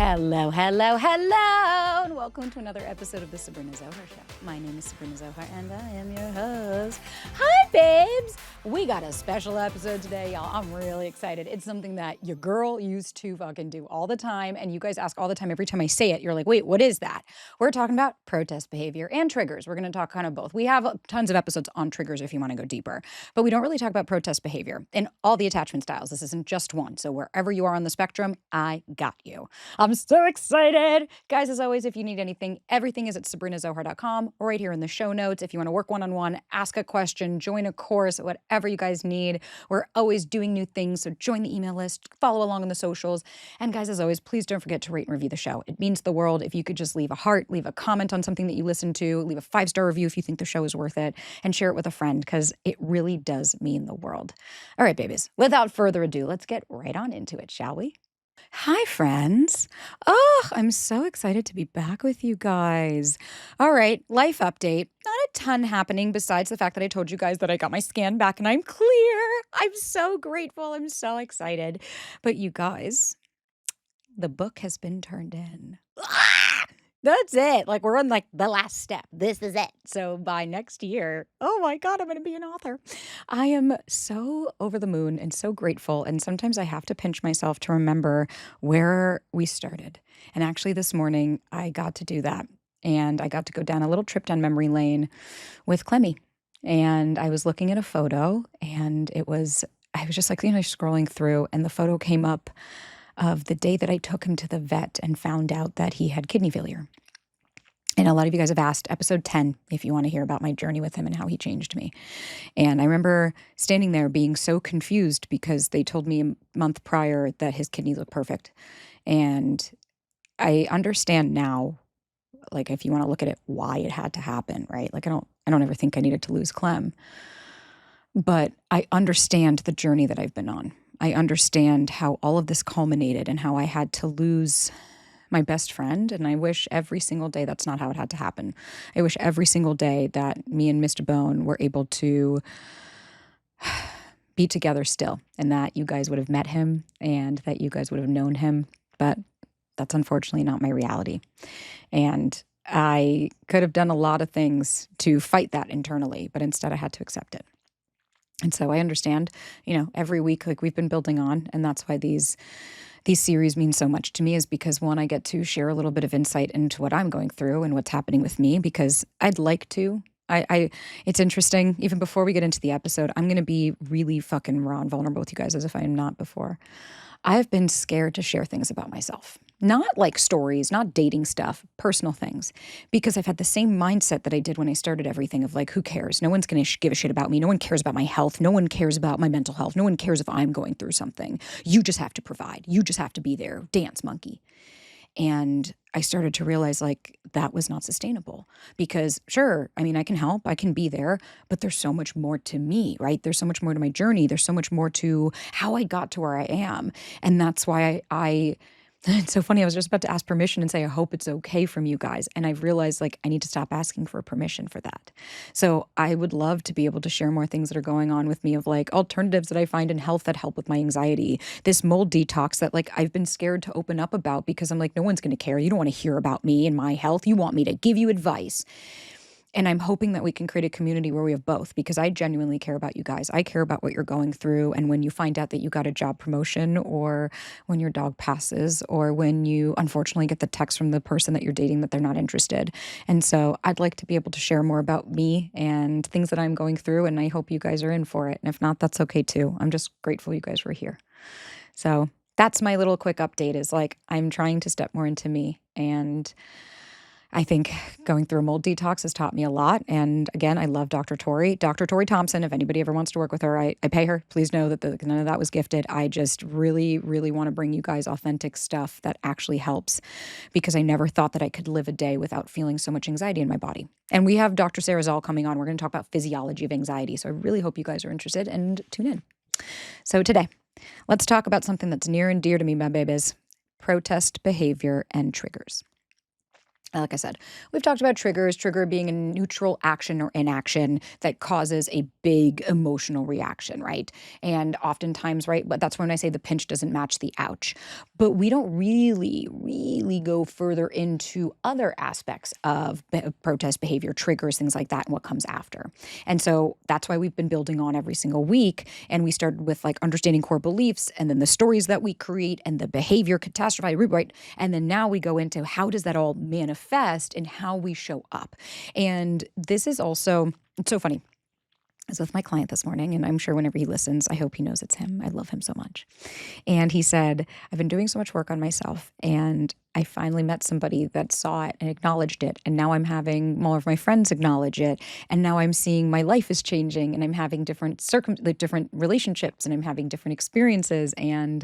Hello, hello, hello, and welcome to another episode of the Sabrina Zohar Show. My name is Sabrina Zohar, and I am your host. Hi, babes! We got a special episode today, y'all. I'm really excited. It's something that your girl used to fucking do all the time, and you guys ask all the time. Every time I say it, you're like, wait, what is that? We're talking about protest behavior and triggers. We're going to talk kind of both. We have tons of episodes on triggers if you want to go deeper, but we don't really talk about protest behavior in all the attachment styles. This isn't just one, so wherever you are on the spectrum, I got you. I'm so excited. Guys, as always, if you need anything, everything is at sabrinazohar.com or right here in the show notes. If you want to work one-on-one, ask a question, join a course, whatever you guys need. We're always doing new things, so join the email list, follow along on the socials. And guys, as always, please don't forget to rate and review the show. It means the world if you could just leave a heart, leave a comment on something that you listen to, leave a 5-star review if you think the show is worth it, and share it with a friend because it really does mean the world. All right, babies, without further ado, let's get right on into it, shall we? Hi, friends. Oh, I'm so excited to be back with you guys. All right, life update. Not a ton happening besides the fact that I told you guys that I got my scan back and I'm clear. I'm so grateful. I'm so excited. But you guys, the book has been turned in. That's it. Like, we're on like the last step. This is it. So by next year, oh my God, I'm going to be an author. I am so over the moon and so grateful. And sometimes I have to pinch myself to remember where we started. And actually this morning I got to do that. And I got to go down a little trip down memory lane with Clemmy. And I was looking at a photo and I was just like, scrolling through, and the photo came up of the day that I took him to the vet and found out that he had kidney failure. And a lot of you guys have asked episode 10 if you want to hear about my journey with him and how he changed me. And I remember standing there being so confused because they told me a month prior that his kidneys looked perfect. And I understand now, like, if you want to look at it, why it had to happen, right? Like, I don't ever think I needed to lose Clem. But I understand the journey that I've been on. I understand how all of this culminated and how I had to lose my best friend. And I wish every single day that's not how it had to happen. I wish every single day that me and Mr. Bone were able to be together still, and that you guys would have met him and that you guys would have known him. But that's unfortunately not my reality. And I could have done a lot of things to fight that internally, but instead I had to accept it. And so I understand, every week, like, we've been building on, and that's why these series mean so much to me, is because, one, I get to share a little bit of insight into what I'm going through and what's happening with me, because I'd like to. It's interesting, even before we get into the episode, I'm going to be really fucking raw and vulnerable with you guys as if I am not before. I've been scared to share things about myself. Not like stories, not dating stuff, personal things. Because I've had the same mindset that I did when I started everything of like, who cares? No one's going to give a shit about me. No one cares about my health. No one cares about my mental health. No one cares if I'm going through something. You just have to provide. You just have to be there. Dance, monkey. And I started to realize, like, that was not sustainable, because sure, I mean, I can help, I can be there, but there's so much more to me, right? There's so much more to my journey. There's so much more to how I got to where I am. And that's why it's so funny. I was just about to ask permission and say, I hope it's okay from you guys. And I've realized, like, I need to stop asking for permission for that. So I would love to be able to share more things that are going on with me, of like alternatives that I find in health that help with my anxiety. This mold detox that, like, I've been scared to open up about because I'm like, no one's going to care. You don't want to hear about me and my health. You want me to give you advice. And I'm hoping that we can create a community where we have both, because I genuinely care about you guys. I care about what you're going through. And when you find out that you got a job promotion, or when your dog passes, or when you unfortunately get the text from the person that you're dating that they're not interested. And so I'd like to be able to share more about me and things that I'm going through. And I hope you guys are in for it. And if not, that's okay too. I'm just grateful you guys were here. So that's my little quick update, is like, I'm trying to step more into me. And I think going through a mold detox has taught me a lot. And again, I love Dr. Tori Thompson. If anybody ever wants to work with her, I pay her. Please know that none of that was gifted. I just really, really want to bring you guys authentic stuff that actually helps, because I never thought that I could live a day without feeling so much anxiety in my body. And we have Dr. Sarah Zoll coming on. We're going to talk about physiology of anxiety. So I really hope you guys are interested and tune in. So today, let's talk about something that's near and dear to me, my babies: protest behavior and triggers. Like I said, we've talked about triggers, trigger being a neutral action or inaction that causes a big emotional reaction, right? And oftentimes, right, but that's when I say the pinch doesn't match the ouch. But we don't really go further into other aspects of protest behavior, triggers, things like that, and what comes after. And so that's why we've been building on every single week. And we started with like understanding core beliefs and then the stories that we create and the behavior catastrophize, right? And then now we go into how does that all manifest in how we show up. And this is also, it's so funny. I was with my client this morning, and I'm sure whenever he listens, I hope he knows it's him. I love him so much. And he said, I've been doing so much work on myself, and I finally met somebody that saw it and acknowledged it. And now I'm having more of my friends acknowledge it. And now I'm seeing my life is changing, and I'm having different different relationships, and I'm having different experiences. And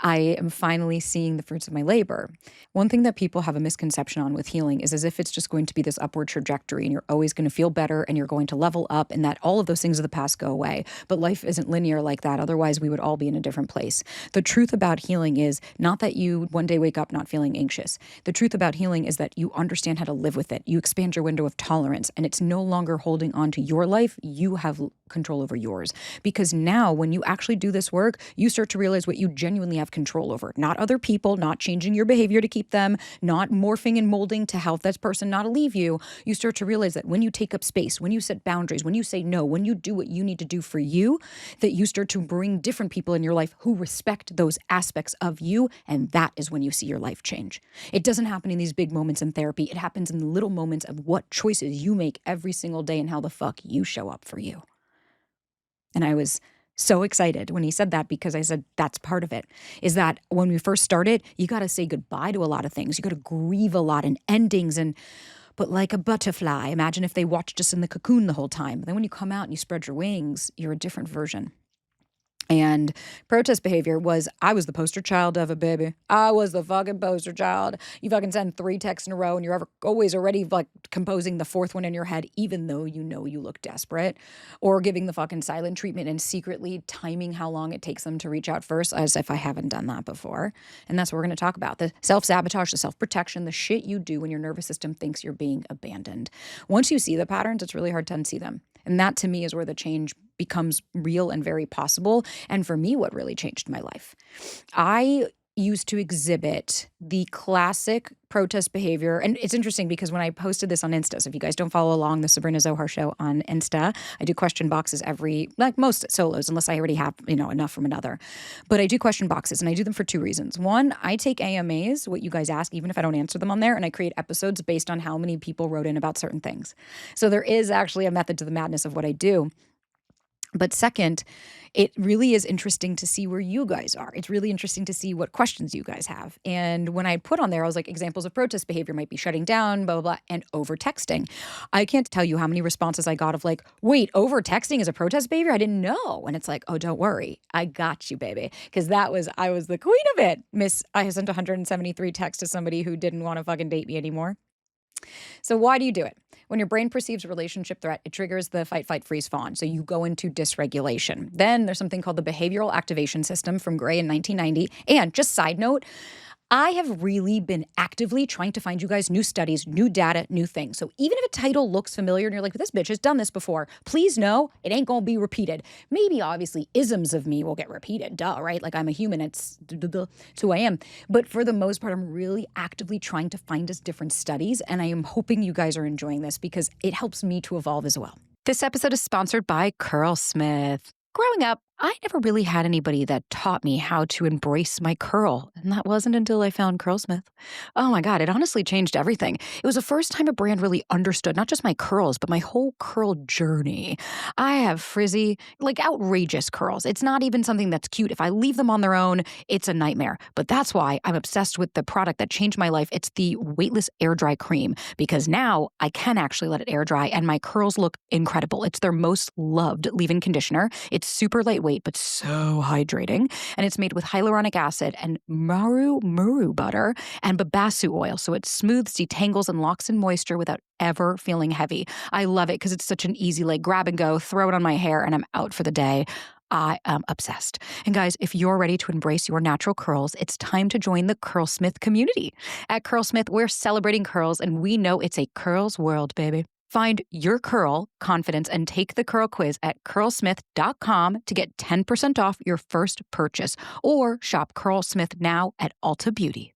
I am finally seeing the fruits of my labor. One thing that people have a misconception on with healing is as if it's just going to be this upward trajectory and you're always going to feel better and you're going to level up and that all of those things of the past go away. But life isn't linear like that. Otherwise, we would all be in a different place. The truth about healing is not that you one day wake up not feeling anxious. The truth about healing is that you understand how to live with it. You expand your window of tolerance and it's no longer holding on to your life. You have control over yours. Because now when you actually do this work, you start to realize what you genuinely have control over. Not other people, not changing your behavior to keep them, not morphing and molding to help that person not leave you. You start to realize that when you take up space, when you set boundaries, when you say no, when you do what you need to do for you, that you start to bring different people in your life who respect those aspects of you. And that is when you see your life change. It doesn't happen in these big moments in therapy. It happens in the little moments of what choices you make every single day and how the fuck you show up for you. And I was so excited when he said that because I said, that's part of it, is that when we first started, you got to say goodbye to a lot of things. You got to grieve a lot and endings but like a butterfly, imagine if they watched us in the cocoon the whole time. Then when you come out and you spread your wings, you're a different version. And protest behavior was, I was the poster child of it, baby. I was the fucking poster child. You fucking send 3 texts in a row and you're always already like composing the 4th one in your head, even though you know you look desperate, or giving the fucking silent treatment and secretly timing how long it takes them to reach out first, as if I haven't done that before. And that's what we're going to talk about. The self-sabotage, the self-protection, the shit you do when your nervous system thinks you're being abandoned. Once you see the patterns, it's really hard to unsee them. And that to me is where the change becomes real and very possible. And for me, what really changed my life. I used to exhibit the classic protest behavior. And it's interesting because when I posted this on Insta, so if you guys don't follow along the Sabrina Zohar show on Insta, I do question boxes like most solos, unless I already have, enough from another. But I do question boxes and I do them for 2 reasons. One, I take AMAs, what you guys ask, even if I don't answer them on there, and I create episodes based on how many people wrote in about certain things. So there is actually a method to the madness of what I do. But second, it really is interesting to see where you guys are. It's really interesting to see what questions you guys have. And when I put on there, I was like, examples of protest behavior might be shutting down, blah, blah, blah, and overtexting. I can't tell you how many responses I got of like, wait, overtexting is a protest behavior? I didn't know. And it's like, oh, don't worry. I got you, baby. Because I was the queen of it. I sent 173 texts to somebody who didn't want to fucking date me anymore. So why do you do it? When your brain perceives a relationship threat, it triggers the fight, flight, freeze, fawn. So you go into dysregulation. Then there's something called the behavioral activation system from Gray in 1990. And just side note, I have really been actively trying to find you guys new studies, new data, new things. So even if a title looks familiar and you're like, this bitch has done this before, please know it ain't going to be repeated. Maybe obviously isms of me will get repeated, duh, right? Like I'm a human, it's who I am. But for the most part, I'm really actively trying to find us different studies. And I am hoping you guys are enjoying this because it helps me to evolve as well. This episode is sponsored by Curlsmith. Growing up, I never really had anybody that taught me how to embrace my curl. And that wasn't until I found Curlsmith. Oh my God, it honestly changed everything. It was the first time a brand really understood not just my curls, but my whole curl journey. I have frizzy, like outrageous curls. It's not even something that's cute. If I leave them on their own, it's a nightmare. But that's why I'm obsessed with the product that changed my life. It's the weightless air dry cream, because now I can actually let it air dry and my curls look incredible. It's their most loved leave-in conditioner. It's super lightweight, but so hydrating. And it's made with hyaluronic acid and muru butter and babasu oil. So it smooths, detangles, and locks in moisture without ever feeling heavy. I love it because it's such an easy, like grab and go, throw it on my hair, and I'm out for the day. I am obsessed. And guys, if you're ready to embrace your natural curls, it's time to join the Curlsmith community. At Curlsmith, we're celebrating curls, and we know it's a curls world, baby. Find your curl confidence and take the curl quiz at curlsmith.com to get 10% off your first purchase, or shop Curlsmith now at Ulta Beauty.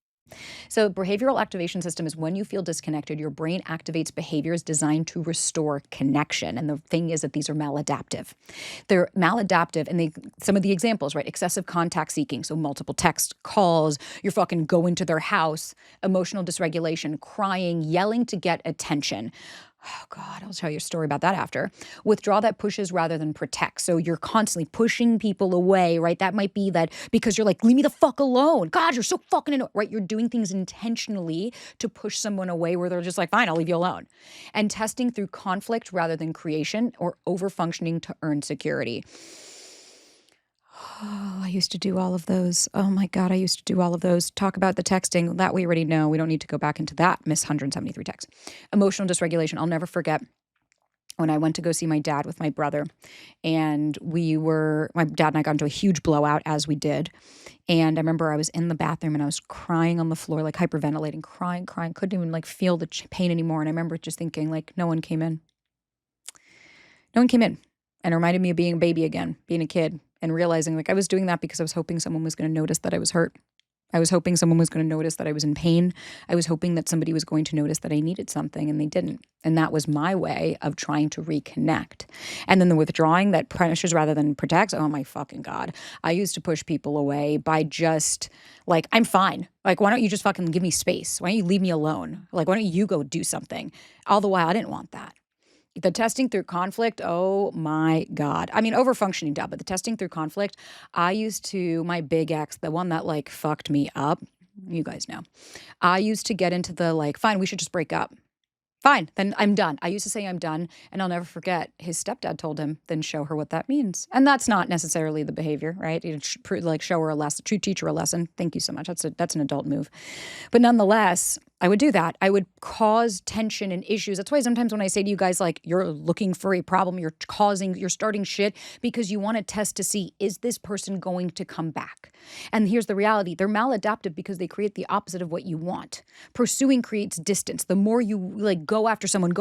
So behavioral activation system is when you feel disconnected, your brain activates behaviors designed to restore connection. And the thing is that these are maladaptive. They're maladaptive, and some of the examples, right? Excessive contact seeking, so multiple text calls, you're fucking going to their house, emotional dysregulation, crying, yelling to get attention. Oh God, I'll tell you a story about that after. Withdrawal that pushes rather than protects. So you're constantly pushing people away, right? That might be that because you're like, leave me the fuck alone. God, you're so fucking annoying, right? You're doing things intentionally to push someone away where they're just like, fine, I'll leave you alone. And testing through conflict rather than creation, or overfunctioning to earn security. Oh, I used to do all of those. Oh my God, I used to do all of those. Talk about the texting. That we already know. We don't need to go back into that. Miss 173 texts. Emotional dysregulation. I'll never forget when I went to go see my dad with my brother, and my dad and I got into a huge blowout, as we did. And I remember I was in the bathroom and I was crying on the floor, like hyperventilating, crying, couldn't even like feel the pain anymore. And I remember just thinking, like, no one came in. No one came in. And it reminded me of being a baby again, being a kid, and realizing like I was doing that because I was hoping someone was going to notice that I was hurt. I was hoping someone was going to notice that I was in pain. I was hoping that somebody was going to notice that I needed something, and they didn't. And that was my way of trying to reconnect. And then the withdrawing that punishes rather than protects. Oh my fucking God. I used to push people away by just like, I'm fine. Like, why don't you just fucking give me space? Why don't you leave me alone? Like, why don't you go do something? All the while, I didn't want that. The testing through conflict, oh my God. I mean, overfunctioning, duh, but the testing through conflict, my big ex, the one that like fucked me up, you guys know. I used to get into the like, fine, we should just break up. Fine, then I'm done. I used to say I'm done, and I'll never forget his stepdad told him, then show her what that means. And that's not necessarily the behavior, right? Like show her a lesson, teach her a lesson. Thank you so much. That's an adult move. But nonetheless, I would do that. I would cause tension and issues. That's why sometimes when I say to you guys, like, you're looking for a problem, you're starting shit because you want to test to see, is this person going to come back? And here's the reality. They're maladaptive because they create the opposite of what you want. Pursuing creates distance. The more you like go after someone.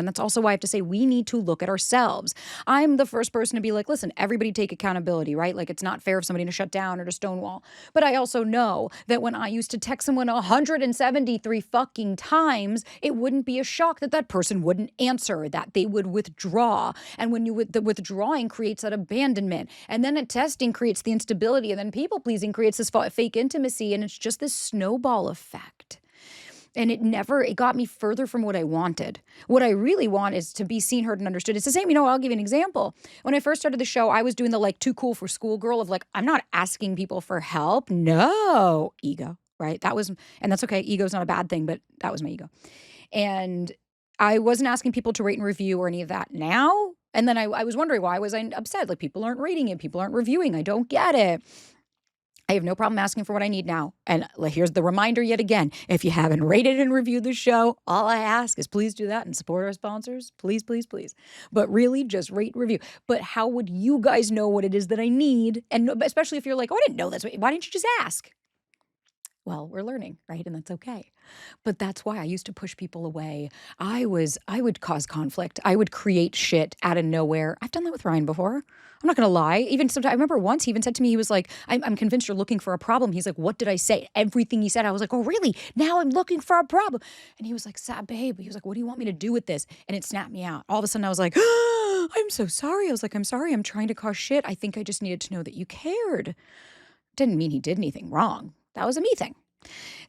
That's also why I have to say we need to look at ourselves. I'm the first person to be like, listen, everybody take accountability, right? Like, it's not fair of somebody to shut down or to stonewall. But I also know that when I used to text someone 173 fucking times, it wouldn't be a shock that that person wouldn't answer, that they would withdraw. And when the withdrawing creates that abandonment, and then testing creates the instability, and then people pleasing creates this fake intimacy, and it's just this snowball effect. And it got me further from what I wanted. What I really want is to be seen, heard, and understood. It's the same, I'll give you an example. When I first started the show, I was doing the like too cool for school girl of like, I'm not asking people for help. No, ego, right? And that's okay. Ego's not a bad thing, but that was my ego. And I wasn't asking people to rate and review or any of that now. And then I was wondering, why was I upset? Like, people aren't rating it. People aren't reviewing. I don't get it. I have no problem asking for what I need now. And here's the reminder yet again. If you haven't rated and reviewed the show, all I ask is please do that and support our sponsors. Please, please, please. But really, just rate and review. But how would you guys know what it is that I need? And especially if you're like, oh, I didn't know this. Why didn't you just ask? Well, we're learning, right? And that's okay. But that's why I used to push people away. I would cause conflict. I would create shit out of nowhere. I've done that with Ryan before. I'm not going to lie. Even sometimes, I remember once he even said to me, he was like, I'm convinced you're looking for a problem. He's like, what did I say? Everything he said, I was like, oh, really? Now I'm looking for a problem. And he was like, babe. He was like, what do you want me to do with this? And it snapped me out. All of a sudden I was like, I'm so sorry. I was like, I'm sorry. I'm trying to cause shit. I think I just needed to know that you cared. Didn't mean he did anything wrong. That was a me thing.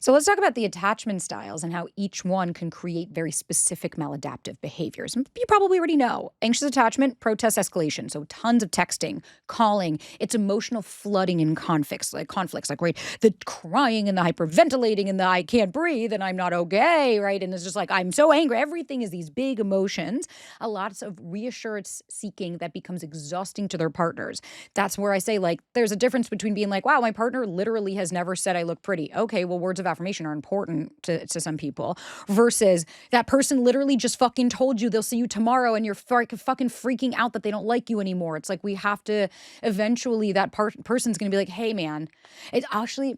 So let's talk about the attachment styles and how each one can create very specific maladaptive behaviors. You probably already know. Anxious attachment, protest escalation. So tons of texting, calling. It's emotional flooding in conflicts, like right? The crying and the hyperventilating and the I can't breathe and I'm not okay, right? And it's just like, I'm so angry. Everything is these big emotions. A lot of reassurance seeking that becomes exhausting to their partners. That's where I say, like, there's a difference between being like, wow, my partner literally has never said I look pretty. Okay, okay, well, words of affirmation are important to some people, versus that person literally just fucking told you they'll see you tomorrow and you're fucking freaking out that they don't like you anymore. It's like we have to eventually, that person's going to be like, hey, man, it's actually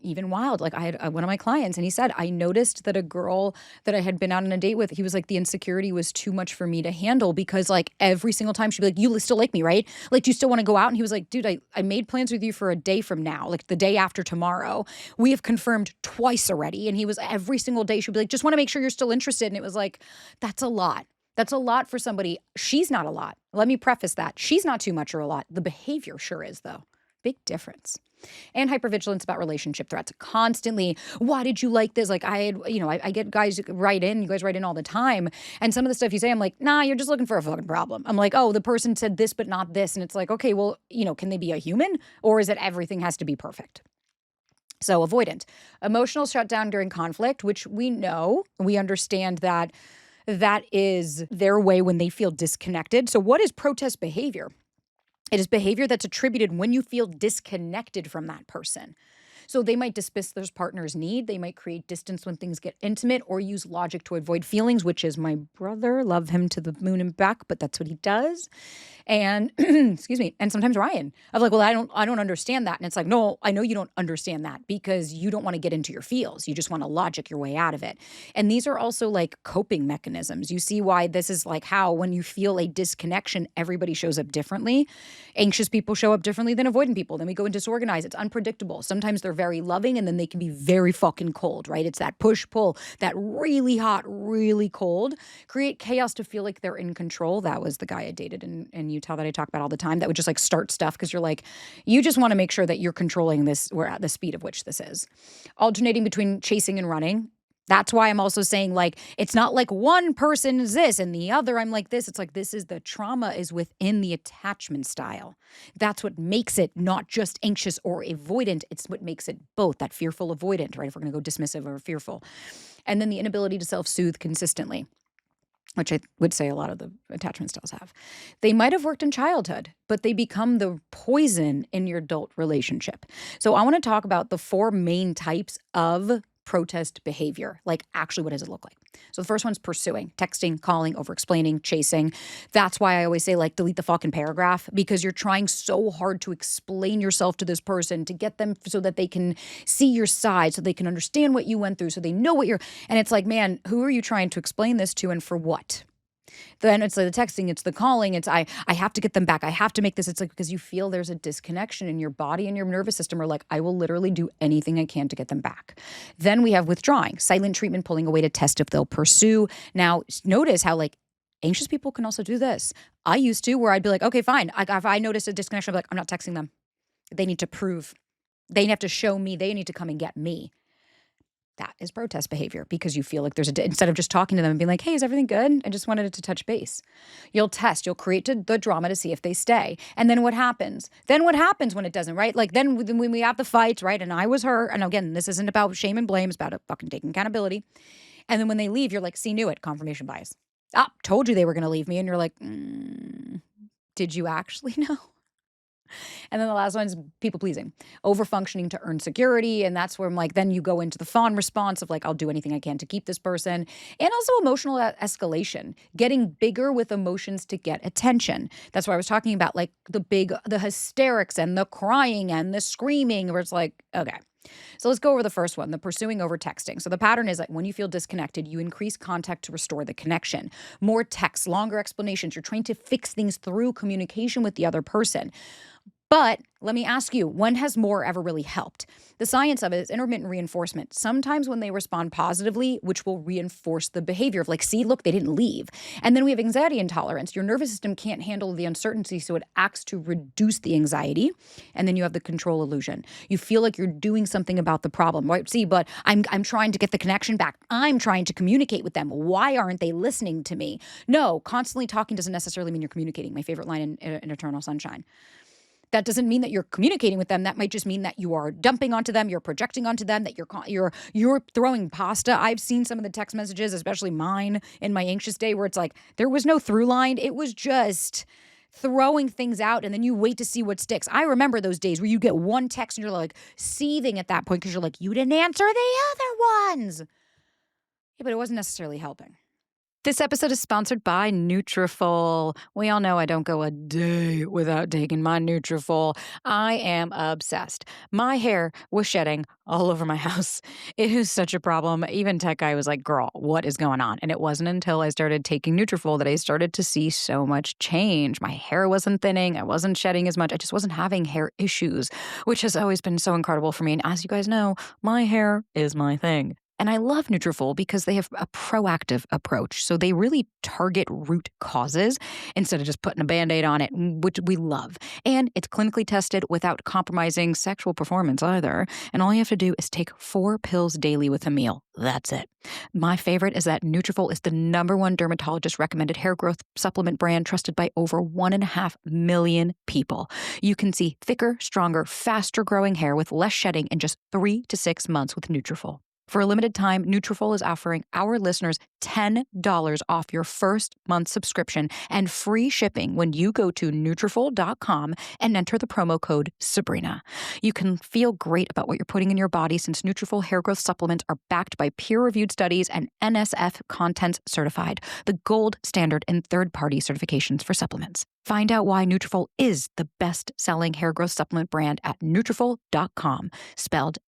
even wild. Like I had one of my clients and he said, I noticed that a girl that I had been out on a date with, he was like, the insecurity was too much for me to handle because like every single time she'd be like, you still like me, right? Like, do you still want to go out? And he was like, dude, I made plans with you for a day from now, like the day after tomorrow. We have confirmed twice already. And he was every single day, she'd be like, just want to make sure you're still interested. And it was like, that's a lot. That's a lot for somebody. She's not a lot. Let me preface that. She's not too much or a lot. The behavior sure is though. Big difference. And hypervigilance about relationship threats. Constantly, why did you like this? Like I get guys write in, you guys write in all the time. And some of the stuff you say, I'm like, nah, you're just looking for a fucking problem. I'm like, oh, the person said this, but not this. And it's like, okay, well, can they be a human? Or is it everything has to be perfect? So avoidant. Emotional shutdown during conflict, which we understand that is their way when they feel disconnected. So what is protest behavior? It is behavior that's attributed when you feel disconnected from that person. So they might dismiss their partner's need. They might create distance when things get intimate or use logic to avoid feelings, which is my brother. Love him to the moon and back, but that's what he does. And excuse me. And sometimes Ryan, I'm like, well, I don't understand that. And it's like, no, I know you don't understand that because you don't want to get into your feels. You just want to logic your way out of it. And these are also like coping mechanisms. You see why this is like how when you feel a disconnection, everybody shows up differently. Anxious people show up differently than avoidant people. Then we go into disorganized. It's unpredictable. Sometimes they're very loving and then they can be very fucking cold, right? It's that push-pull, that really hot, really cold, create chaos to feel like they're in control. That was the guy I dated in Utah that I talk about all the time that would just like start stuff because you're like, you just want to make sure that you're controlling this, we're at the speed of which this is. Alternating between chasing and running. That's why I'm also saying like, it's not like one person is this and the other I'm like this. It's like this is the trauma is within the attachment style. That's what makes it not just anxious or avoidant. It's what makes it both, that fearful avoidant, right? If we're going to go dismissive or fearful. And then the inability to self-soothe consistently, which I would say a lot of the attachment styles have. They might have worked in childhood, but they become the poison in your adult relationship. So I want to talk about the 4 main types of protest behavior. Like actually what does it look like? So the first one's pursuing, texting, calling, overexplaining, chasing. That's why I always say like delete the fucking paragraph because you're trying so hard to explain yourself to this person to get them so that they can see your side, so they can understand what you went through, so they know what and it's like, man, who are you trying to explain this to and for what? Then it's like the texting, it's the calling, it's I have to get them back. I have to make this. It's like because you feel there's a disconnection in your body and your nervous system are like, I will literally do anything I can to get them back. Then we have withdrawing, silent treatment, pulling away to test if they'll pursue. Now, notice how like anxious people can also do this. I used to where I'd be like, okay, fine. If I notice a disconnection, I'm like, I'm not texting them. They need to prove. They have to show me. They need to come and get me. That is protest behavior because you feel like there's instead of just talking to them and being like, hey, is everything good? I just wanted it to touch base. You'll test, you'll create the drama to see if they stay. And then what happens? Then what happens when it doesn't, right? Like then when we have the fights, right? And I was her. And again, this isn't about shame and blame. It's about fucking taking accountability. And then when they leave, you're like, see, knew it. Confirmation bias. Told you they were going to leave me. And you're like, did you actually know? And then the last one is people pleasing, overfunctioning to earn security. And that's where I'm like, then you go into the fawn response of like, I'll do anything I can to keep this person. And also emotional escalation, getting bigger with emotions to get attention. That's why I was talking about like the hysterics and the crying and the screaming where it's like, okay. So let's go over the first one, the pursuing over texting. So the pattern is like when you feel disconnected, you increase contact to restore the connection. More texts, longer explanations. You're trying to fix things through communication with the other person. But let me ask you, when has more ever really helped? The science of it is intermittent reinforcement. Sometimes when they respond positively, which will reinforce the behavior of like, see, look, they didn't leave. And then we have anxiety intolerance. Your nervous system can't handle the uncertainty, so it acts to reduce the anxiety. And then you have the control illusion. You feel like you're doing something about the problem, right? See, but I'm trying to get the connection back. I'm trying to communicate with them. Why aren't they listening to me? No, constantly talking doesn't necessarily mean you're communicating. My favorite line in Eternal Sunshine. That doesn't mean that you're communicating with them. That might just mean that you are dumping onto them, you're projecting onto them, that you're throwing pasta. I've seen some of the text messages, especially mine in my anxious day, where it's like there was no through line. It was just throwing things out and then you wait to see what sticks. I remember those days where you get one text and you're like seething at that point because you're like, you didn't answer the other ones. Yeah, but it wasn't necessarily helping. This episode is sponsored by Nutrafol. We all know I don't go a day without taking my Nutrafol. I am obsessed. My hair was shedding all over my house. It is such a problem. Even tech guy was like, girl, what is going on? And it wasn't until I started taking Nutrafol that I started to see so much change. My hair wasn't thinning. I wasn't shedding as much. I just wasn't having hair issues, which has always been so incredible for me. And as you guys know, my hair is my thing. And I love Nutrafol because they have a proactive approach. So they really target root causes instead of just putting a Band-Aid on it, which we love. And it's clinically tested without compromising sexual performance either. And all you have to do is take 4 pills daily with a meal. That's it. My favorite is that Nutrafol is the #1 dermatologist-recommended hair growth supplement brand trusted by over 1.5 million people. You can see thicker, stronger, faster-growing hair with less shedding in just 3 to 6 months with Nutrafol. For a limited time, Nutrafol is offering our listeners $10 off your first month subscription and free shipping when you go to Nutrafol.com and enter the promo code Sabrina. You can feel great about what you're putting in your body since Nutrafol hair growth supplements are backed by peer-reviewed studies and NSF Contents certified, the gold standard in third-party certifications for supplements. Find out why Nutrafol is the best-selling hair growth supplement brand at Nutrafol.com, spelled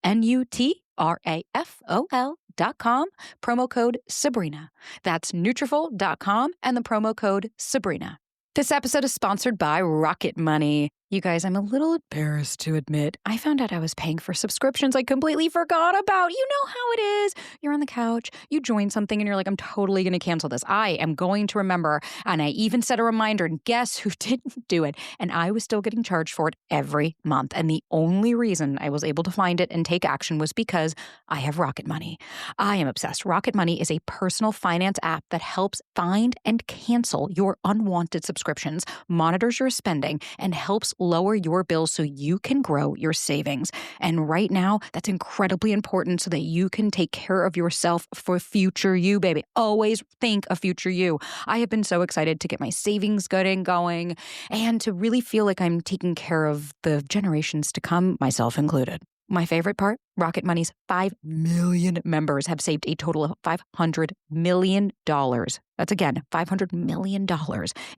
Nutrafol.com, promo code Sabrina. That's Nutrafol.com and the promo code Sabrina. This episode is sponsored by Rocket Money. You guys, I'm a little embarrassed to admit I found out I was paying for subscriptions I completely forgot about. You know how it is. You're on the couch, you join something, and you're like, I'm totally going to cancel this. I am going to remember. And I even set a reminder, and guess who didn't do it? And I was still getting charged for it every month. And the only reason I was able to find it and take action was because I have Rocket Money. I am obsessed. Rocket Money is a personal finance app that helps find and cancel your unwanted subscriptions, monitors your spending, and helps lower your bills so you can grow your savings. And right now, that's incredibly important so that you can take care of yourself for future you, baby. Always think of future you. I have been so excited to get my savings getting going and to really feel like I'm taking care of the generations to come, myself included. My favorite part, Rocket Money's 5 million members have saved a total of $500 million. That's again, $500 million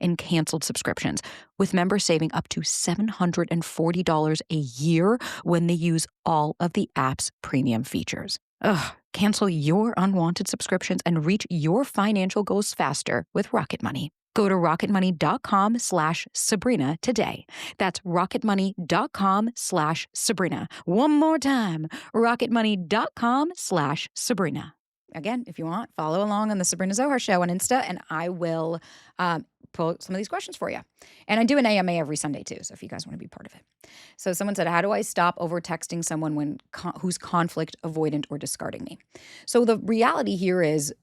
in canceled subscriptions, with members saving up to $740 a year when they use all of the app's premium features. Cancel your unwanted subscriptions and reach your financial goals faster with Rocket Money. Go to rocketmoney.com/Sabrina today. That's rocketmoney.com/Sabrina. One more time, rocketmoney.com/Sabrina. Again, if you want, follow along on the Sabrina Zohar Show on Insta, and I will pull some of these questions for you. And I do an AMA every Sunday too, so if you guys want to be part of it. So someone said, how do I stop overtexting someone who's conflict avoidant or discarding me? So the reality here is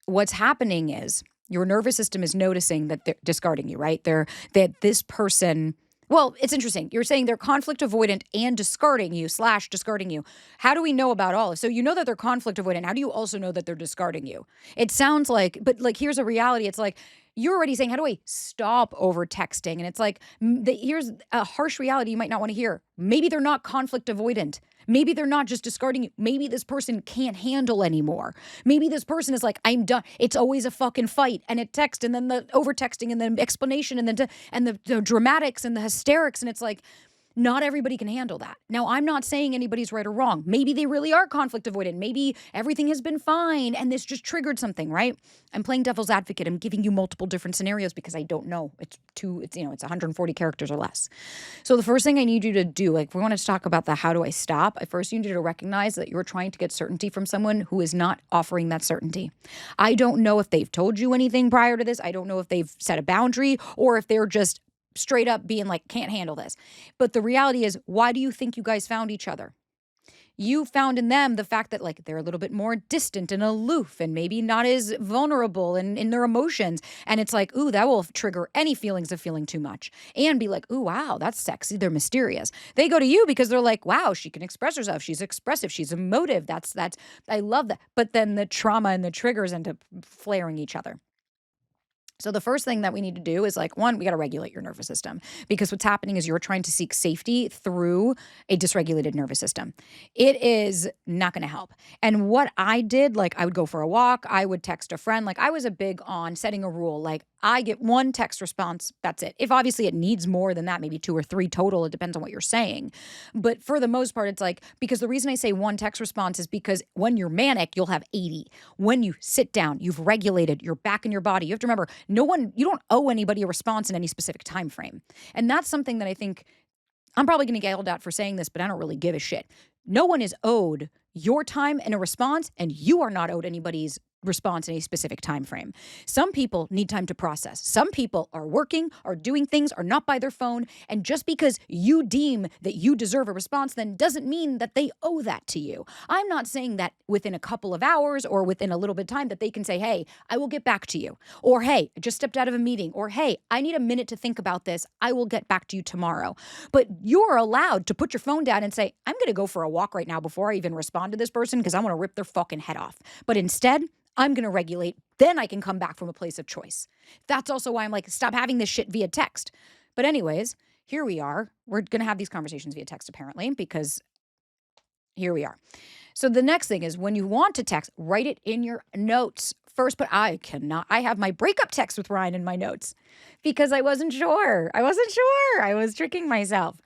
what's happening is your nervous system is noticing that they're discarding you, right? That this person, well, it's interesting. You're saying they're conflict avoidant and discarding you / discarding you. How do we know about all? So you know that they're conflict avoidant. How do you also know that they're discarding you? It sounds like, but like, here's a reality. It's like, you're already saying, how do I stop over texting? And it's like, here's a harsh reality you might not want to hear. Maybe they're not conflict avoidant. Maybe they're not just discarding you. Maybe this person can't handle anymore. Maybe this person is like, I'm done. It's always a fucking fight and a text and then the overtexting and then explanation and then the dramatics and the hysterics. And it's like, not everybody can handle that. Now, I'm not saying anybody's right or wrong. Maybe they really are conflict avoidant. Maybe everything has been fine and this just triggered something, right? I'm playing devil's advocate. I'm giving you multiple different scenarios because I don't know. It's 140 characters or less. So the first thing I need you to do, like if we want to talk about the how do I stop, first you need to recognize that you're trying to get certainty from someone who is not offering that certainty. I don't know if they've told you anything prior to this. I don't know if they've set a boundary or if they're just straight up being like, can't handle this. But the reality is, why do you think you guys found each other? You found in them the fact that like they're a little bit more distant and aloof and maybe not as vulnerable in their emotions. And it's like, ooh, that will trigger any feelings of feeling too much and be like, ooh, wow, that's sexy. They're mysterious. They go to you because they're like, wow, she can express herself. She's expressive. She's emotive. That's I love that. But then the trauma and the triggers end up flaring each other. So the first thing that we need to do is like, one, we got to regulate your nervous system, because what's happening is you're trying to seek safety through a dysregulated nervous system. It is not going to help. And what I did, like I would go for a walk, I would text a friend. Like I was a big on setting a rule. Like I get one text response, that's it. If obviously it needs more than that, maybe 2 or 3 total, it depends on what you're saying. But for the most part, it's like, because the reason I say one text response is because when you're manic, you'll have 80. When you sit down, you've regulated, you're back in your body. You have to remember, you don't owe anybody a response in any specific time frame. And that's something that I think I'm probably going to get yelled at for saying this, but I don't really give a shit. No one is owed your time and a response, and you are not owed anybody's response in a specific time frame. Some people need time to process. Some people are working, are doing things, are not by their phone, and just because you deem that you deserve a response then doesn't mean that they owe that to you. I'm not saying that within a couple of hours or within a little bit of time that they can say, hey, I will get back to you, or hey, I just stepped out of a meeting, or hey, I need a minute to think about this, I will get back to you tomorrow. But you're allowed to put your phone down and say, I'm going to go for a walk right now before I even respond to this person because I want to rip their fucking head off. But instead, I'm going to regulate. Then I can come back from a place of choice. That's also why I'm like, stop having this shit via text. But anyways, here we are. We're going to have these conversations via text apparently, because here we are. So the next thing is, when you want to text, write it in your notes first. But I have my breakup text with Ryan in my notes because I wasn't sure. I was tricking myself.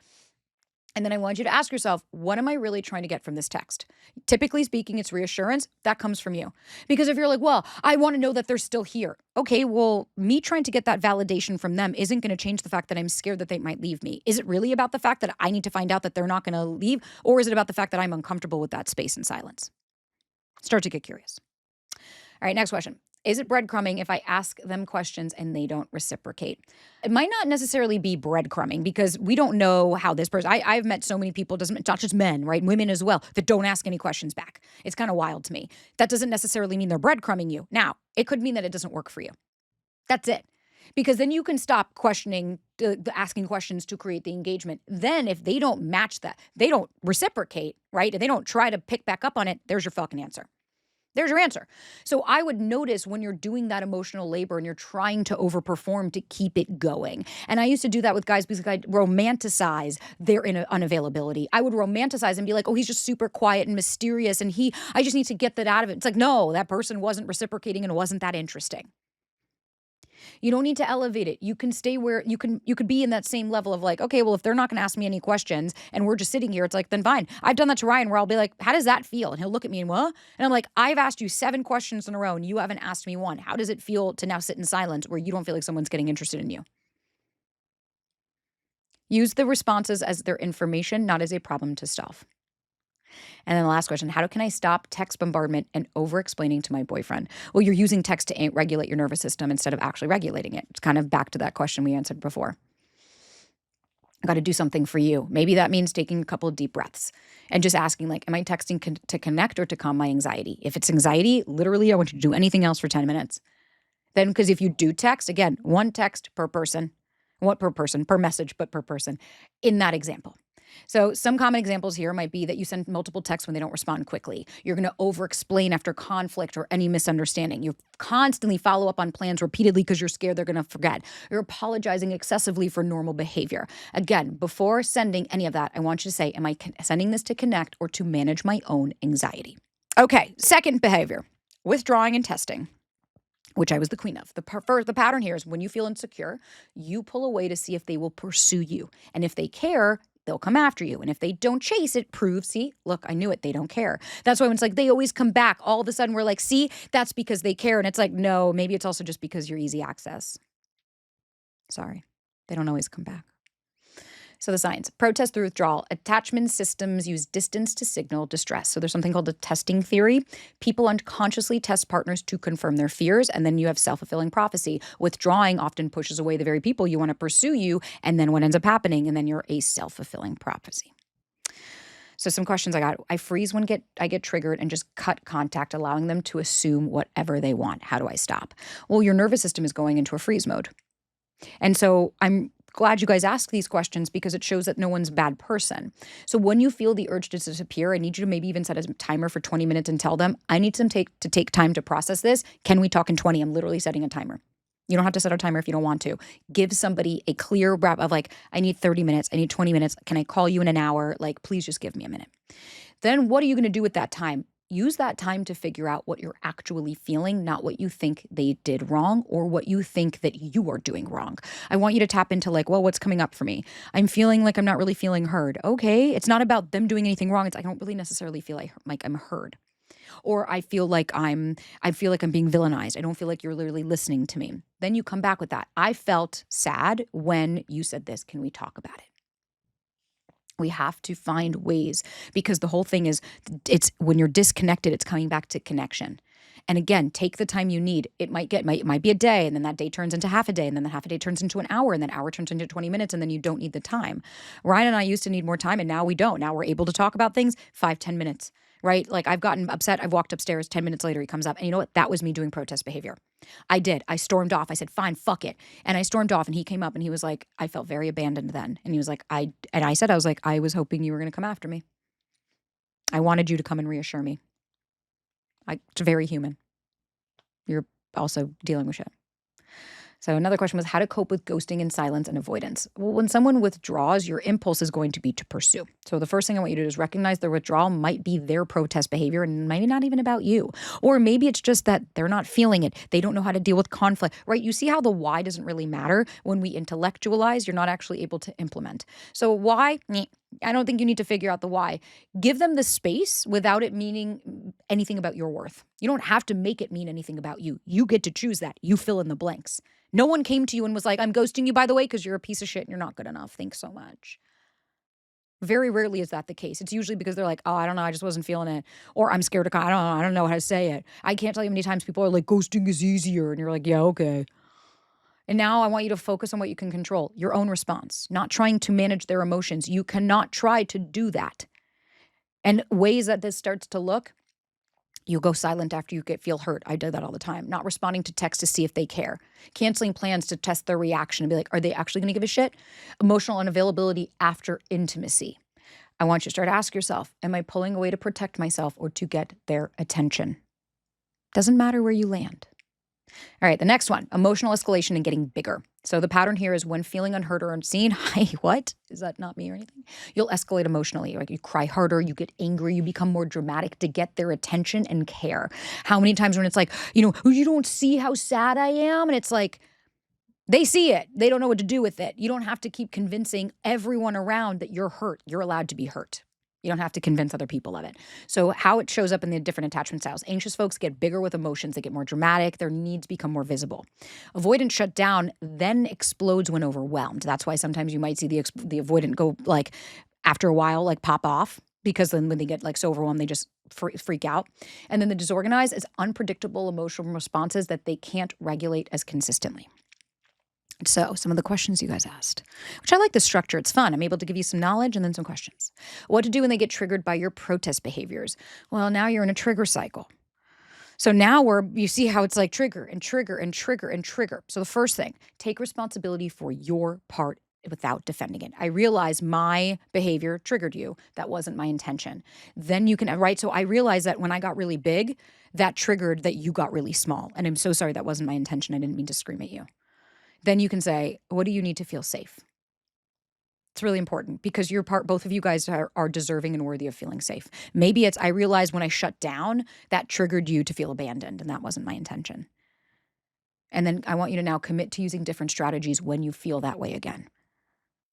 And then I want you to ask yourself, what am I really trying to get from this text? Typically speaking, it's reassurance. That comes from you. Because if you're like, well, I want to know that they're still here. Okay, well, me trying to get that validation from them isn't going to change the fact that I'm scared that they might leave me. Is it really about the fact that I need to find out that they're not going to leave? Or is it about the fact that I'm uncomfortable with that space and silence? Start to get curious. All right, next question. Is it breadcrumbing if I ask them questions and they don't reciprocate? It might not necessarily be breadcrumbing, because we don't know how this person, I've met so many people, not just men, right? Women as well, that don't ask any questions back. It's kind of wild to me. That doesn't necessarily mean they're breadcrumbing you. Now, it could mean that it doesn't work for you. That's it. Because then you can stop questioning, asking questions to create the engagement. Then if they don't match that, they don't reciprocate, right? If they don't try to pick back up on it, there's your fucking answer. There's your answer. So I would notice when you're doing that emotional labor and you're trying to overperform to keep it going. And I used to do that with guys because I'd romanticize their unavailability. I would romanticize and be like, oh, he's just super quiet and mysterious and I just need to get that out of it. It's like, no, that person wasn't reciprocating and wasn't that interesting. You don't need to elevate it. You can stay where you could be in that same level of like, okay, well, if they're not going to ask me any questions and we're just sitting here, it's like, then fine. I've done that to Ryan where I'll be like, how does that feel? And he'll look at me and what? And I'm like, I've asked you 7 questions in a row and you haven't asked me one. How does it feel to now sit in silence where you don't feel like someone's getting interested in you? Use the responses as their information, not as a problem to solve. And then the last question, how can I stop text bombardment and over-explaining to my boyfriend? Well, you're using text to regulate your nervous system instead of actually regulating it. It's kind of back to that question we answered before. I got to do something for you. Maybe that means taking a couple of deep breaths and just asking, like, am I texting to connect or to calm my anxiety? If it's anxiety, literally, I want you to do anything else for 10 minutes. Then, because if you do text, again, 1 text per person, per message, but per person in that example. So some common examples here might be that you send multiple texts when they don't respond quickly. You're going to over-explain after conflict or any misunderstanding. You constantly follow up on plans repeatedly because you're scared they're going to forget. You're apologizing excessively for normal behavior. Again, before sending any of that, I want you to say, am I sending this to connect or to manage my own anxiety? Okay, second behavior, withdrawing and testing, which I was the queen of. The pattern here is when you feel insecure, you pull away to see if they will pursue you. And if they care, they'll come after you. And if they don't chase it, see, look, I knew it. They don't care. That's why when it's like, they always come back, all of a sudden we're like, see, that's because they care. And it's like, no, maybe it's also just because you're easy access. Sorry, they don't always come back. So the signs, protest through withdrawal. Attachment systems use distance to signal distress. So there's something called the testing theory. People unconsciously test partners to confirm their fears. And then you have self-fulfilling prophecy. Withdrawing often pushes away the very people you want to pursue you. And then what ends up happening? And then you're a self-fulfilling prophecy. So some questions I got. I freeze when I get triggered and just cut contact, allowing them to assume whatever they want. How do I stop? Well, your nervous system is going into a freeze mode. And so I'm glad you guys ask these questions because it shows that no one's a bad person. So when you feel the urge to disappear, I need you to maybe even set a timer for 20 minutes and tell them, I need to take time to process this. Can we talk in 20? I'm literally setting a timer. You don't have to set a timer if you don't want to. Give somebody a clear wrap of like, I need 30 minutes. I need 20 minutes. Can I call you in an hour? Like, please just give me a minute. Then what are you going to do with that time? Use that time to figure out what you're actually feeling, not what you think they did wrong or what you think that you are doing wrong. I want you to tap into like, well, what's coming up for me? I'm feeling like I'm not really feeling heard. Okay. It's not about them doing anything wrong. It's I don't really necessarily feel like I'm heard. Or I feel like I'm being villainized. I don't feel like you're literally listening to me. Then you come back with that. I felt sad when you said this. Can we talk about it? We have to find ways, because the whole thing is it's when you're disconnected, it's coming back to connection. And again, take the time you need. It might be a day, and then that day turns into half a day, and then the half a day turns into an hour, and then hour turns into 20 minutes, and then you don't need the time. Ryan and I used to need more time, and now we don't. Now we're able to talk about things 5-10 minutes, right? Like I've gotten upset. I've walked upstairs 10 minutes later, he comes up, and you know what? That was me doing protest behavior. I did. I stormed off. I said, fine, fuck it. And I stormed off, and he came up and he was like, I felt very abandoned then. And he was like, I was like, I was hoping you were going to come after me. I wanted you to come and reassure me. It's very human. You're also dealing with shit. So another question was how to cope with ghosting and silence and avoidance. Well, when someone withdraws, your impulse is going to be to pursue. So the first thing I want you to do is recognize their withdrawal might be their protest behavior and maybe not even about you. Or maybe it's just that they're not feeling it. They don't know how to deal with conflict, right? You see how the why doesn't really matter. When we intellectualize, you're not actually able to implement. So why? I don't think you need to figure out the why. Give them the space without it meaning anything about your worth. You don't have to make it mean anything about you. You get to choose that. You fill in the blanks. No one came to you and was like, I'm ghosting you, by the way, because you're a piece of shit and you're not good enough. Thanks so much. Very rarely is that the case. It's usually because they're like, oh, I don't know, I just wasn't feeling it. Or I'm scared to, I don't know how to say it. I can't tell you how many times people are like, ghosting is easier. And you're like, yeah, okay. And now I want you to focus on what you can control, your own response, not trying to manage their emotions. You cannot try to do that. And ways that this starts to look, you go silent after you feel hurt. I do that all the time. Not responding to texts to see if they care. Canceling plans to test their reaction and be like, are they actually going to give a shit? Emotional unavailability after intimacy. I want you to start to ask yourself, am I pulling away to protect myself or to get their attention? Doesn't matter where you land. All right, the next one, emotional escalation and getting bigger. So the pattern here is when feeling unheard or unseen, hi, what? Is that not me or anything? You'll escalate emotionally. Like you cry harder, you get angry, you become more dramatic to get their attention and care. How many times when it's like, you don't see how sad I am? And it's like, they see it. They don't know what to do with it. You don't have to keep convincing everyone around that you're hurt. You're allowed to be hurt. You don't have to convince other people of it. So how it shows up in the different attachment styles. Anxious folks get bigger with emotions. They get more dramatic. Their needs become more visible. Avoidant shut down, then explodes when overwhelmed. That's why sometimes you might see the avoidant go like after a while, like pop off, because then when they get like so overwhelmed, they just freak out. And then the disorganized is unpredictable emotional responses that they can't regulate as consistently. So some of the questions you guys asked, which I like the structure. It's fun. I'm able to give you some knowledge and then some questions. What to do when they get triggered by your protest behaviors? Well, now you're in a trigger cycle. So now you see how it's like trigger and trigger and trigger and trigger. So the first thing, take responsibility for your part without defending it. I realize my behavior triggered you. That wasn't my intention. Then you can, right? So I realized that when I got really big, that triggered that you got really small. And I'm so sorry. That wasn't my intention. I didn't mean to scream at you. Then you can say, what do you need to feel safe? It's really important because both of you guys are deserving and worthy of feeling safe. Maybe it's, I realized when I shut down, that triggered you to feel abandoned, and that wasn't my intention. And then I want you to now commit to using different strategies when you feel that way again.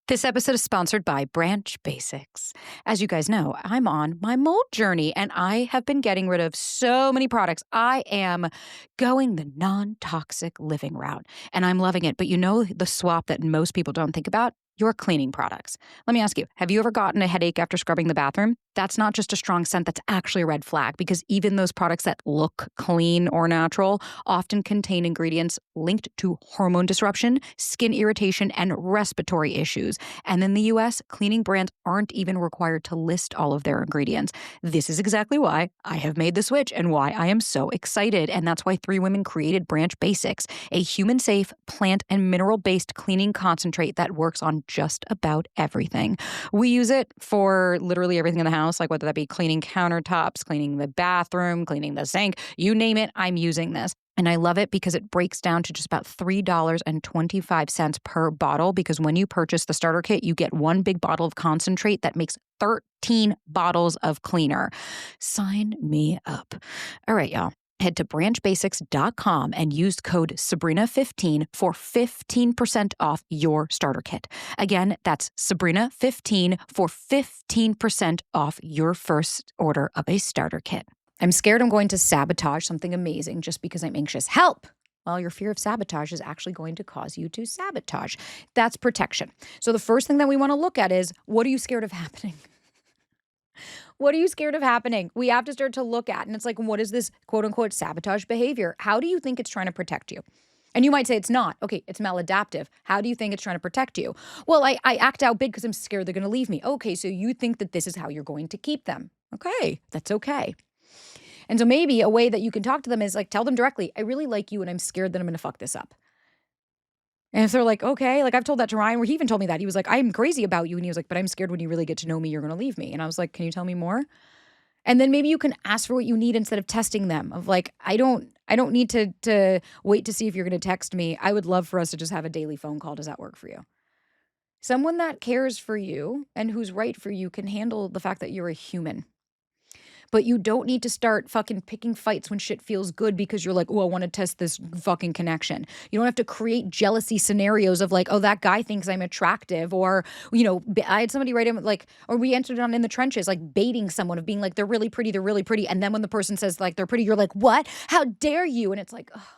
This episode is sponsored by Branch Basics. As you guys know, I'm on my mold journey and I have been getting rid of so many products. I am going the non-toxic living route and I'm loving it. But you know the swap that most people don't think about? Your cleaning products. Let me ask you, have you ever gotten a headache after scrubbing the bathroom? That's not just a strong scent, that's actually a red flag because even those products that look clean or natural often contain ingredients linked to hormone disruption, skin irritation, and respiratory issues. And in the US, cleaning brands aren't even required to list all of their ingredients. This is exactly why I have made the switch and why I am so excited. And that's why 3 women created Branch Basics, a human-safe, plant and mineral-based cleaning concentrate that works on just about everything. We use it for literally everything in the house, like whether that be cleaning countertops, cleaning the bathroom, cleaning the sink, you name it, I'm using this. And I love it because it breaks down to just about $3.25 per bottle, because when you purchase the starter kit, you get one big bottle of concentrate that makes 13 bottles of cleaner. Sign me up. All right, y'all. Head to branchbasics.com and use code Sabrina15 for 15% off your starter kit. Again, that's Sabrina15 for 15% off your first order of a starter kit. I'm scared I'm going to sabotage something amazing just because I'm anxious. Help! Well, your fear of sabotage is actually going to cause you to sabotage. That's protection. So the first thing that we want to look at is, what are you scared of happening? What are you scared of happening? We have to start to look at, and it's like, what is this quote unquote sabotage behavior? How do you think it's trying to protect you? And you might say it's not. Okay, it's maladaptive. How do you think it's trying to protect you? Well, I act out big because I'm scared they're going to leave me. Okay, so you think that this is how you're going to keep them. Okay, that's okay. And so maybe a way that you can talk to them is like, tell them directly, I really like you and I'm scared that I'm going to fuck this up. And if they're like, okay, like I've told that to Ryan, where he even told me that. He was like, I'm crazy about you. And he was like, but I'm scared when you really get to know me, you're going to leave me. And I was like, can you tell me more? And then maybe you can ask for what you need instead of testing them, of like, I don't need to wait to see if you're going to text me. I would love for us to just have a daily phone call. Does that work for you? Someone that cares for you and who's right for you can handle the fact that you're a human. But you don't need to start fucking picking fights when shit feels good because you're like, oh, I want to test this fucking connection. You don't have to create jealousy scenarios of like, oh, that guy thinks I'm attractive. Or, you know, I had somebody write in like, or we entered on in the trenches, like baiting someone of being like, they're really pretty, they're really pretty. And then when the person says like, they're pretty, you're like, what? How dare you? And it's like, oh,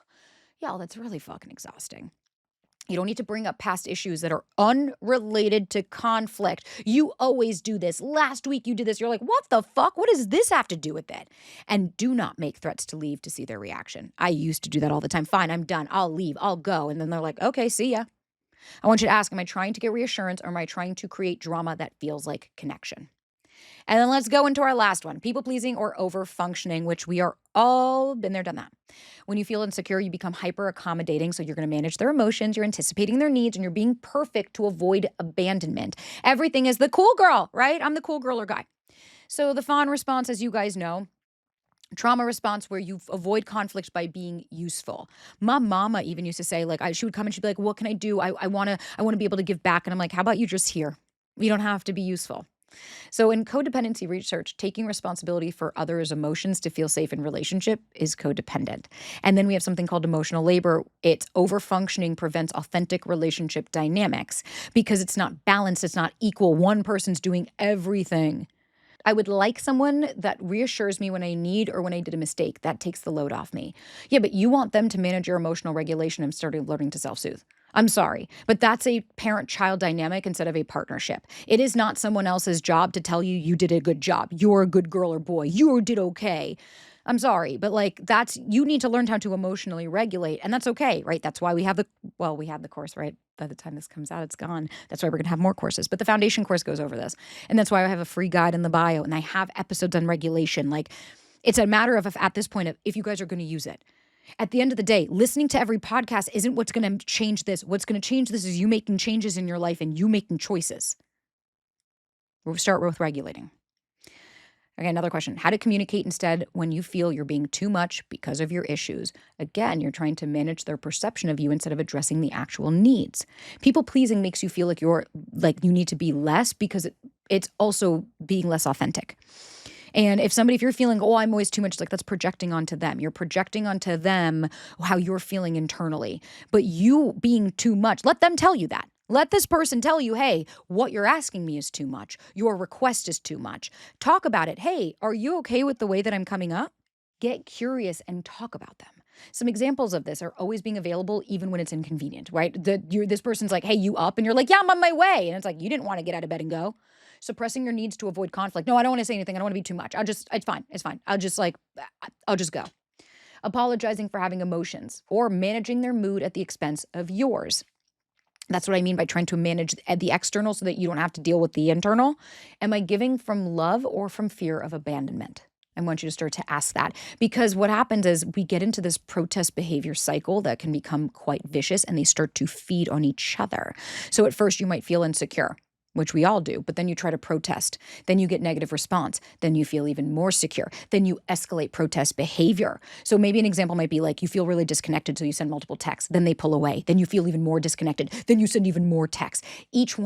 y'all, that's really fucking exhausting. You don't need to bring up past issues that are unrelated to conflict. You always do this. Last week you did this. You're like, what the fuck? What does this have to do with it? And do not make threats to leave to see their reaction. I used to do that all the time. Fine, I'm done. I'll leave. I'll go. And then they're like, okay, see ya. I want you to ask, am I trying to get reassurance or am I trying to create drama that feels like connection? And then let's go into our last one, people pleasing or overfunctioning, which we are all been there, done that. When you feel insecure, you become hyper accommodating. So you're going to manage their emotions, you're anticipating their needs, and you're being perfect to avoid abandonment. Everything is the cool girl, right? I'm the cool girl or guy. So the fawn response, as you guys know, trauma response where you avoid conflict by being useful. My mama even used to say, like, she would come and she'd be like, what can I do? I want to be able to give back. And I'm like, how about you just here? You don't have to be useful. So in codependency research, taking responsibility for others' emotions to feel safe in relationship is codependent. And then we have something called emotional labor. It's overfunctioning prevents authentic relationship dynamics because it's not balanced, it's not equal. One person's doing everything. I would like someone that reassures me when I need or when I did a mistake. That takes the load off me. Yeah, but you want them to manage your emotional regulation and starting learning to self-soothe. I'm sorry, but that's a parent-child dynamic instead of a partnership. It is not someone else's job to tell you you did a good job. You're a good girl or boy. You did okay. I'm sorry, but like you need to learn how to emotionally regulate, and that's okay, right? That's why we have we had the course, right? By the time this comes out, it's gone. That's why we're going to have more courses, but the foundation course goes over this. And that's why I have a free guide in the bio, and I have episodes on regulation. Like, it's a matter of, at this point, if you guys are going to use it. At the end of the day, listening to every podcast isn't what's going to change this. What's going to change this is you making changes in your life and you making choices. We'll start with regulating. Okay, another question. How to communicate instead when you feel you're being too much because of your issues. Again, you're trying to manage their perception of you instead of addressing the actual needs. People pleasing makes you feel like you need to be less because it's also being less authentic. And if you're feeling, oh, I'm always too much, like that's projecting onto them. You're projecting onto them how you're feeling internally. But you being too much, let them tell you that. Let this person tell you, hey, what you're asking me is too much. Your request is too much. Talk about it. Hey, are you okay with the way that I'm coming up? Get curious and talk about them. Some examples of this are always being available even when it's inconvenient, right? This person's like, hey, you up? And you're like, yeah, I'm on my way. And it's like, you didn't want to get out of bed and go. Suppressing your needs to avoid conflict. No, I don't want to say anything. I don't want to be too much. It's fine. I'll just go. Apologizing for having emotions or managing their mood at the expense of yours. That's what I mean by trying to manage the external so that you don't have to deal with the internal. Am I giving from love or from fear of abandonment? I want you to start to ask that, because what happens is we get into this protest behavior cycle that can become quite vicious and they start to feed on each other. So at first you might feel insecure. which we all do, but then you try to protest. Then you get negative response. Then you feel even more secure. Then you escalate protest behavior. So maybe an example might be like you feel really disconnected, so you send multiple texts. Then they pull away. Then you feel even more disconnected. Then you send even more texts. Each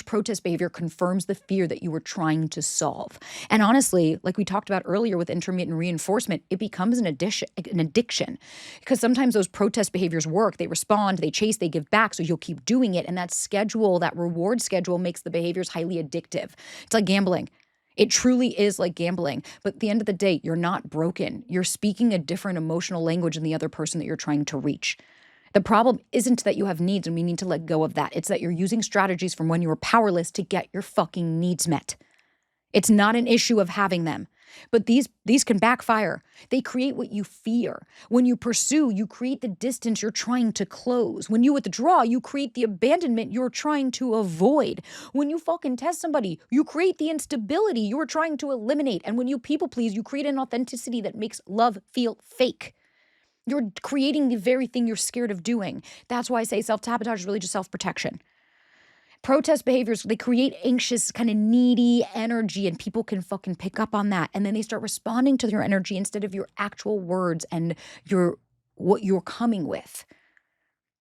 protest behavior confirms the fear that you were trying to solve. And honestly, like we talked about earlier with intermittent reinforcement, it becomes an addiction. Because sometimes those protest behaviors work. They respond, they chase, they give back, so you'll keep doing it. And that schedule, that reward schedule makes the behaviors highly addictive. It's like gambling. It truly is like gambling. But at the end of the day, you're not broken. You're speaking a different emotional language than the other person that you're trying to reach. The problem isn't that you have needs and we need to let go of that. It's that you're using strategies from when you were powerless to get your fucking needs met. It's not an issue of having them. But these can backfire. They create what you fear. When you pursue, you create the distance you're trying to close. When you withdraw, you create the abandonment you're trying to avoid. When you fucking test somebody, you create the instability you're trying to eliminate. And when you people please, you create an authenticity that makes love feel fake. You're creating the very thing you're scared of doing. That's why I say self-sabotage is really just self-protection. Protest behaviors, they create anxious, kind of needy energy, and people can fucking pick up on that. And then they start responding to your energy instead of your actual words and what you're coming with.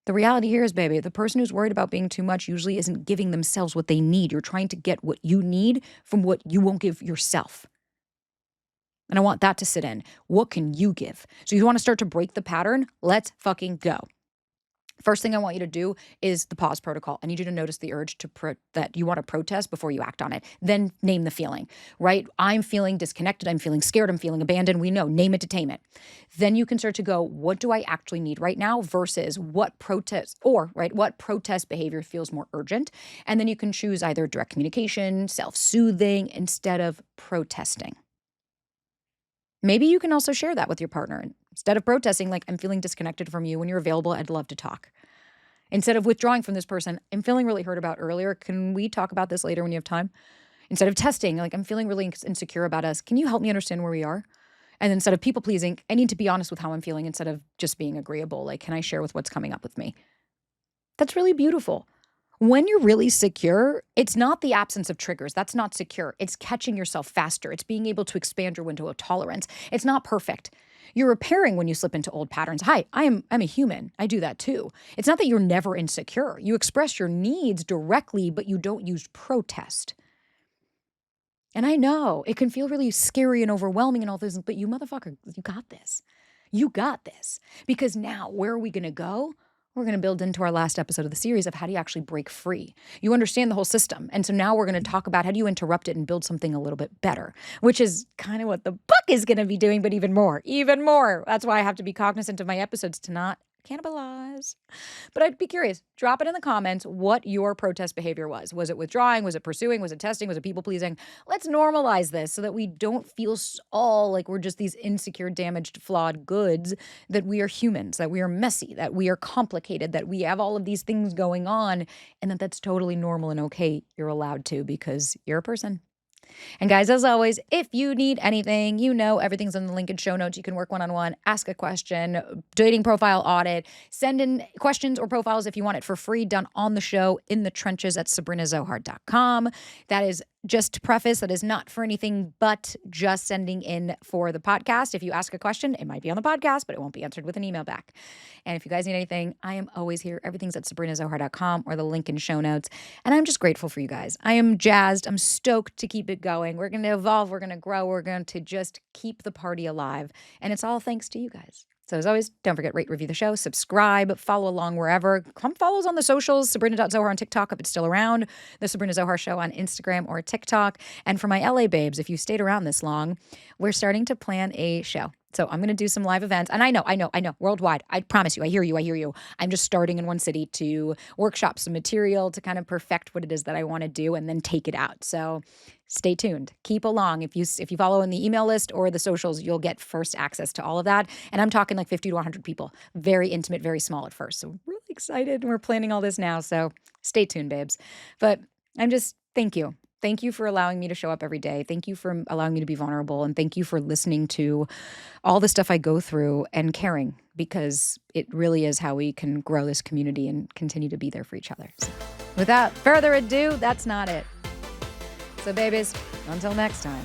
The reality here is, baby, the person who's worried about being too much usually isn't giving themselves what they need. You're trying to get what you need from what you won't give yourself. And I want that to sit in. What can you give? So you want to start to break the pattern? Let's fucking go. First thing I want you to do is the pause protocol. I need you to notice the urge that you want to protest before you act on it. Then name the feeling, right? I'm feeling disconnected. I'm feeling scared. I'm feeling abandoned. We know, name it to tame it. Then you can start to go, what do I actually need right now versus what protest behavior feels more urgent? And then you can choose either direct communication, self-soothing instead of protesting. Maybe you can also share that with your partner. Instead of protesting, like, I'm feeling disconnected from you. When you're available, I'd love to talk. Instead of withdrawing from this person, I'm feeling really hurt about earlier. Can we talk about this later when you have time? Instead of testing, like, I'm feeling really insecure about us. Can you help me understand where we are? And instead of people pleasing, I need to be honest with how I'm feeling instead of just being agreeable. Like, can I share with what's coming up with me? That's really beautiful. When you're really secure, it's not the absence of triggers. That's not secure. It's catching yourself faster. It's being able to expand your window of tolerance. It's not perfect. You're repairing when you slip into old patterns. Hi, I'm a human. I do that too. It's not that you're never insecure. You express your needs directly, but you don't use protest. And I know it can feel really scary and overwhelming and all this, but you motherfucker, you got this. You got this. Because now, where are we going to go? We're going to build into our last episode of the series of how do you actually break free. You understand the whole system. And so now we're going to talk about how do you interrupt it and build something a little bit better, which is kind of what the book is going to be doing, but even more. That's why I have to be cognizant of my episodes to not cannibalize. But I'd be curious. Drop it in the comments what your protest behavior was. Was it withdrawing? Was it pursuing? Was it testing? Was it people pleasing? Let's normalize this so that we don't feel all like we're just these insecure, damaged, flawed goods, that we are humans, that we are messy, that we are complicated, that we have all of these things going on, and that that's totally normal and okay. You're allowed to because you're a person. And guys, as always, if you need anything, you know everything's in the link in show notes. You can work one-on-one, ask a question, dating profile audit, send in questions or profiles if you want it for free, done on the show in the trenches at sabrinazohar.com. That is just to preface, that is not for anything but just sending in for the podcast. If you ask a question, it might be on the podcast, but it won't be answered with an email back. And if you guys need anything, I am always here. Everything's at sabrinazohar.com or the link in show notes. And I'm just grateful for you guys. I am jazzed. I'm stoked to keep it going. We're going to evolve. We're going to grow. We're going to just keep the party alive. And it's all thanks to you guys. So as always, don't forget, rate, review the show, subscribe, follow along wherever. Come follow us on the socials, Sabrina.Zohar on TikTok if it's still around, the Sabrina Zohar Show on Instagram or TikTok. And for my LA babes, if you stayed around this long, we're starting to plan a show. So I'm going to do some live events. And I know, worldwide. I promise you, I hear you. I'm just starting in one city to workshop some material to kind of perfect what it is that I want to do and then take it out. So stay tuned. Keep along. If you follow in the email list or the socials, you'll get first access to all of that. And I'm talking like 50 to 100 people. Very intimate, very small at first. So really excited. We're planning all this now. So stay tuned, babes. But thank you. Thank you for allowing me to show up every day. Thank you for allowing me to be vulnerable. And thank you for listening to all the stuff I go through and caring, because it really is how we can grow this community and continue to be there for each other. So Without further ado, that's not it. So babies, until next time.